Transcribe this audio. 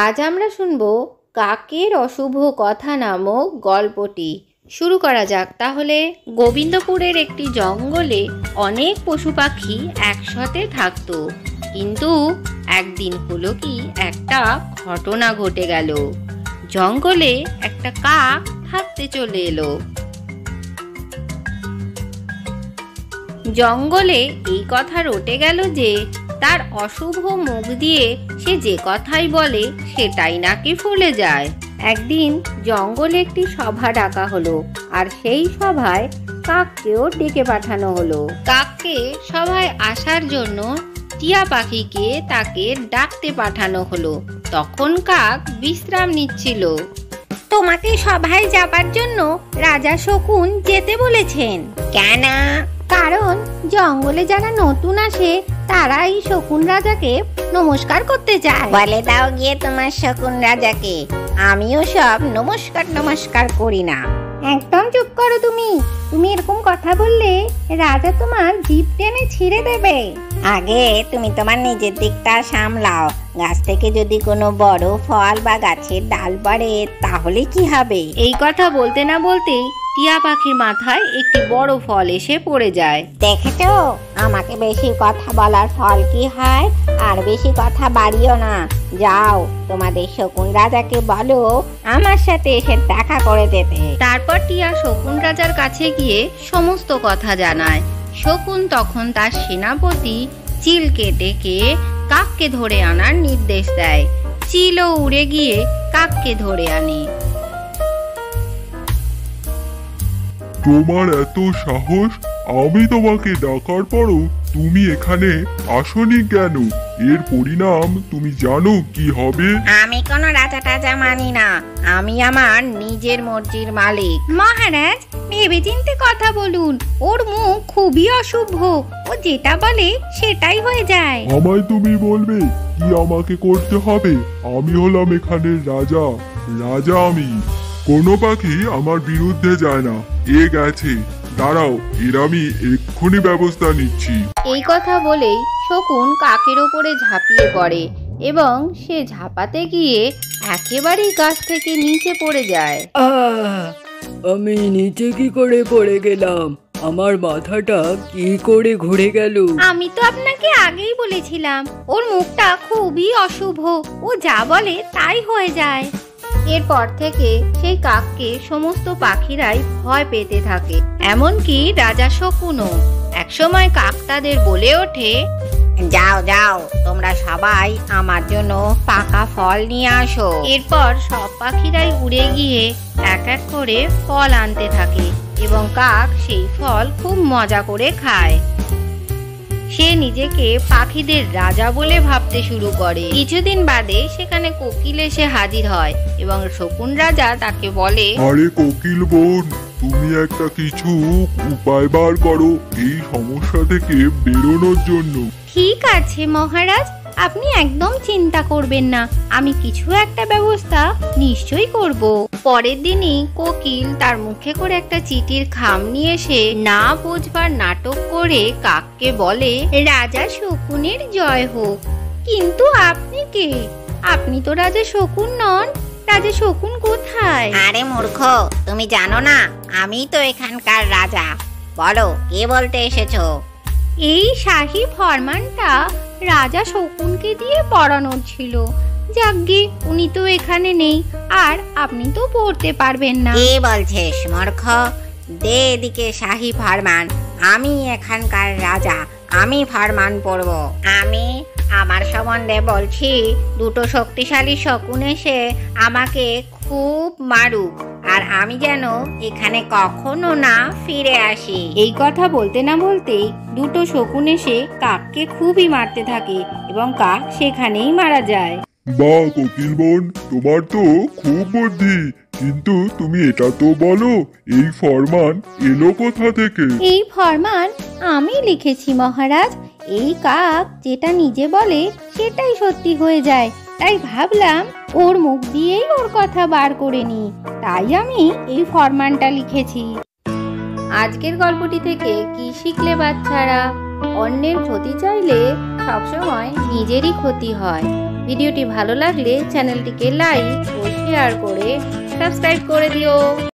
আজ আমরা শুনব কাকের অশুভ কথা নামক গল্পটি। শুরু করা যাক তাহলে। গোবিন্দপুরের একটি জঙ্গলে অনেক পশু পাখি একসাথে থাকতো, কিন্তু একদিন হলো কি একটা ঘটনা ঘটে গেল। জঙ্গলে একটা কাক থাকতে চলে এলো। জঙ্গলে এই কথা রটে গেল যে তার অশুভ মুখ দিয়ে সে যে কথাই বলে সেটাই নাকি ফলে যায়। একদিন জঙ্গলে একটি সভা ডাকা হলো, আর সেই সভায় কাককেও ডেকে পাঠানো হলো। কাককে সভায় আসার জন্য টিয়া পাখিকে তাকে ডাকতে পাঠানো হলো। তখন কাক বিশ্রাম নিচ্ছিল। তোমাকে সভায় যাবার জন্য রাজা শকুন যেতে বলেছেন। কেন? কারণ জঙ্গলে যারা নতুন আসে তারা এই শকুন রাজাকে নমস্কার করতে চায়। বলে দাও গিয়ে তোমার শকুন রাজাকে, আমিও সব নমস্কার করি না। একদম চুপ করো তুমি এরকম কথা বললে রাজা তোমার জিভ টেনে ছিঁড়ে দেবে। আগে তুমি তোমার নিজের দিকটা সামলাও। গাছ থেকে যদি কোনো বড় ফল বা গাছের ডাল পড়ে তাহলে কি হবে? এই কথা বলতে না বলতেই টিয়া পাখির মাথায় একটি বড় ফল এসে পড়ে যায়। দেখেছো, আমাকে বেশি কথা বলার ফল কি হয়? আর বেশি কথা বাড়িও না। যাও তোমাদের শকুন রাজাকে বলো আমার সাথে এসে দেখা করে যেতে। তারপর টিয়া শকুন রাজার কাছে গিয়ে সমস্ত কথা জানায়। শকুন তখন তার সেনাপতি চিলকে ডেকে কাককে ধরে আনার নির্দেশ দেয়। চিলও উড়ে গিয়ে কাককে ধরে আনে। তোমার এত সাহস! আমি তোমাকে ডাকার পরও তুমি এখানে আসনি কেন? এর পরিণাম তুমি জানো কি হবে? আমি কোনো রাজা টাজা মানি না, আমি আমার নিজের মর্জির মালিক। মহারাজ, ভেবেচিন্তে কথা বলুন, ওর মুখ খুবই অশুভ, ও যেটা বলে সেটাই হয়ে যায়। আমায় তুমি বলবে কি আমাকে করতে হবে? আমি হলাম এখানের রাজা আমি। কোনো পাখি আমার বিরুদ্ধে যায় না। এ গেছে, দাঁড়াও, এর আমি এক্ষুনি ব্যবস্থা নিচ্ছি। এই কথা বলেই শকুন কাকের ওপরে ঝাঁপিয়ে পড়ে এবং সে ঝাঁপাতে গিয়ে একেবারেই গাছ থেকে নিচে পড়ে যায়। আমি নিচে কি করে পড়ে গেলাম? আমার মাথাটা কি করে ঘুরে গেল? আমি তো আপনাকে আগেই বলেছিলাম ওর মুখটা খুবই অশুভ, ও যা বলে তাই হয়ে যায়। এরপর থেকে সেই কাককে সমস্ত পাখিরাই ভয় পেতে থাকে, এমনকি রাজা শকুনও। একসময় কাক তাদের বলে ওঠে, যাও যাও, তোমরা সবাই আমার জন্য পাকা ফল নিয়ে আসো। এরপর সব পাখিরাই উড়ে গিয়ে এক এক করে ফল আনতে থাকে এবং কাক সেই ফল খুব মজা করে খায়। সে নিজেকে পাখিদের রাজা বলে ভাবতে শুরু করে। কিছুদিন বাদে সেখানে কোকিল এসে হাজির হয় এবং শকুন রাজা তাকে বলে, আরে কোকিল বোন, তুমি একটা কিছু উপায় বার করো এই সমস্যা থেকে বেরোনোর জন্য। ঠিক আছে মহারাজ, আপনি একদম চিন্তা করবেন না, আমি কিছু একটা ব্যবস্থা নিশ্চয়ই করব। পরের দিনই কোকিল তার মুখে করে একটা চিঠির খাম নিয়ে এসে না বুঝবার নাটক করে কাককে বলে, রাজা শকুনের জয় হোক। কিন্তু আপনি কে? আপনি তো রাজা শকুন নন। রাজা শকুন কোথায়? আরে মূর্খ, তুমি জানো না আমি তো এখানকার রাজা। বলো, কে বলতে এসেছো? এই শাহী ফরমানটা রাজা শকুনকে দিয়ে পড়ানোর ছিল। যাকগে, উনি তো এখানে নেই, আর আপনি তো পড়তে পারবেন না। কে বলছিস মূর্খ? দে এদিকে শাহী ফরমান। আমি এখানকার রাজা, আমি ফরমান পড়ব। আমি আমার সম্বন্ধে বলছি, দুটো শক্তিশালী শকুন এসে আমাকে খুব মারুক, আর আমি যেন এখানে কখনো না ফিরে আসি। এই কথা বলতে না বলতেই দুটো শকুন এসে কাককে খুবই মারতে থাকে এবং কাক সেখানেই মারা যায়। বাহ কোকিল বোন, তোমার তো খুব বুদ্ধি, কিন্তু তুমি এটা তো বলো এই ফরমান এলো কোথা থেকে? এই ফরমান আমি লিখেছি মহারাজ। এই কাক যেটা নিজে বলে সেটাই সত্যি হয়ে যায়, তাই ভাবলাম ওর মুখ দিয়েই ওর কথা বার করে নি, তাই আমি এই ফরমানটা লিখেছি। আজকের গল্পটি থেকে কি শিখলে বাচ্চারা? অন্যের ক্ষতি চাইলে সবসময় নিজেরই ক্ষতি হয়। ভিডিওটি ভালো লাগলে চ্যানেলটিকে লাইক ও শেয়ার করে সাবস্ক্রাইব করে দিও।